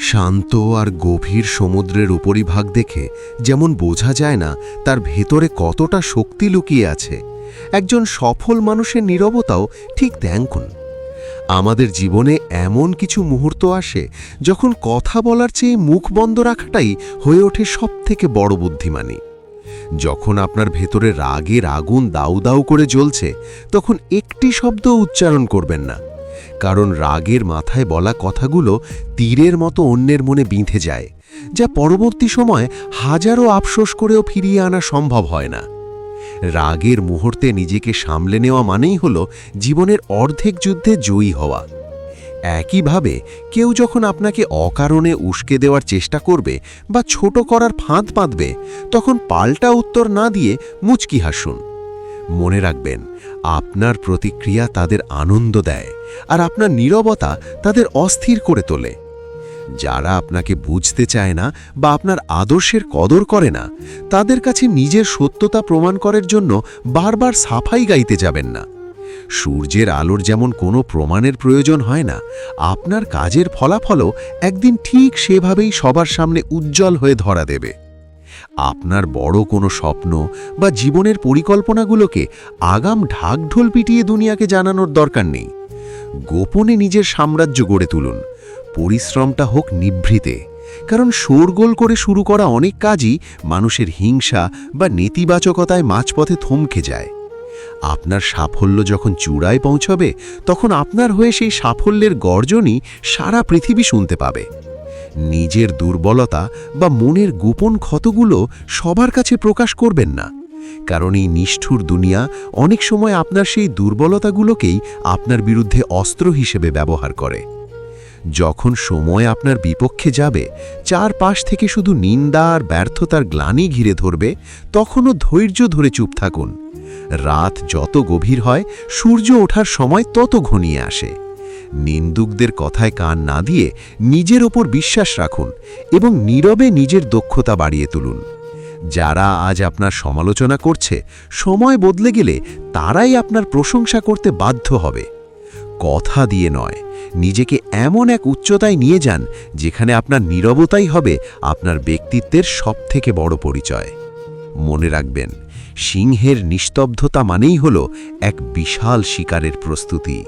শান্ত আর গভীর সমুদ্রের উপরিভাগ দেখে যেমন বোঝা যায় না তার ভেতরে কতটা শক্তি লুকিয়ে আছে, একজন সফল মানুষের নীরবতাও ঠিক তেমন। আমাদের জীবনে এমন কিছু মুহূর্ত আসে যখন কথা বলার চেয়ে মুখ বন্ধ রাখাটাই হয়ে ওঠে সবথেকে বড় বুদ্ধিমানী। যখন আপনার ভেতরে রাগের আগুন দাউ দাউ করে জ্বলছে, তখন একটি শব্দ উচ্চারণ করবেন না, কারণ রাগের মাথায় বলা কথাগুলো তীরের মতো অন্যের মনে বিঁধে যায়, যা পরবর্তী সময় হাজারো আফসোস করেও ফিরিয়ে আনা সম্ভব হয় না। রাগের মুহূর্তে নিজেকে সামলে নেওয়া মানেই হলো জীবনের অর্ধেক যুদ্ধে জয়ী হওয়া। একইভাবে কেউ যখন আপনাকে অকারণে উস্কে দেওয়ার চেষ্টা করবে বা ছোট করার ফাঁদ পাতবে, তখন পাল্টা উত্তর না দিয়ে মুচকি হাসুন। মনে রাখবেন, আপনার প্রতিক্রিয়া তাদের আনন্দ দেয়, আর আপনার নীরবতা তাদের অস্থির করে তোলে। যারা আপনাকে বুঝতে চায় না বা আপনার আদর্শের কদর করে না, তাদের কাছে নিজের সত্যতা প্রমাণ করার জন্য বারবার সাফাই গাইতে যাবেন না। সূর্যের আলোর যেমন কোনো প্রমাণের প্রয়োজন হয় না, আপনার কাজের ফলাফলও একদিন ঠিক সেভাবেই সবার সামনে উজ্জ্বল হয়ে ধরা দেবে। আপনার বড় কোনো স্বপ্ন বা জীবনের পরিকল্পনাগুলোকে আগাম ঢাকঢোল পিটিয়ে দুনিয়াকে জানানোর দরকার নেই। গোপনে নিজের সাম্রাজ্য গড়ে তুলুন। পরিশ্রমটা হোক নিভৃতে, কারণ শোরগোল করে শুরু করা অনেক কাজই মানুষের হিংসা বা নেতিবাচকতায় মাঝপথে থমকে যায়। আপনার সাফল্য যখন চূড়ায় পৌঁছবে, তখন আপনার হয়ে সেই সাফল্যের গর্জনই সারা পৃথিবী শুনতে পাবে। নিজের দুর্বলতা বা মনের গোপন ক্ষতগুলো সবার কাছে প্রকাশ করবেন না, কারণ এই নিষ্ঠুর দুনিয়া অনেক সময় আপনার সেই দুর্বলতাগুলোকেই আপনার বিরুদ্ধে অস্ত্র হিসেবে ব্যবহার করে। যখন সময় আপনার বিপক্ষে যাবে, চারপাশ থেকে শুধু নিন্দা আর ব্যর্থতার গ্লানি ঘিরে ধরবে, তখনও ধৈর্য ধরে চুপ থাকুন। রাত যত গভীর হয়, সূর্য ওঠার সময় তত ঘনিয়ে আসে। নিন্দুকদের কথায় কান না দিয়ে নিজের ওপর বিশ্বাস রাখুন এবং নীরবে নিজের দক্ষতা বাড়িয়ে তুলুন। যারা আজ আপনার সমালোচনা করছে, সময় বদলে গেলে তারাই আপনার প্রশংসা করতে বাধ্য হবে। কথা দিয়ে নয়, নিজেকে এমন এক উচ্চতায় নিয়ে যান যেখানে আপনার নীরবতাই হবে আপনার ব্যক্তিত্বের সবথেকে বড় পরিচয়। মনে রাখবেন, সিংহের নিস্তব্ধতা মানেই হলো এক বিশাল শিকারের প্রস্তুতি।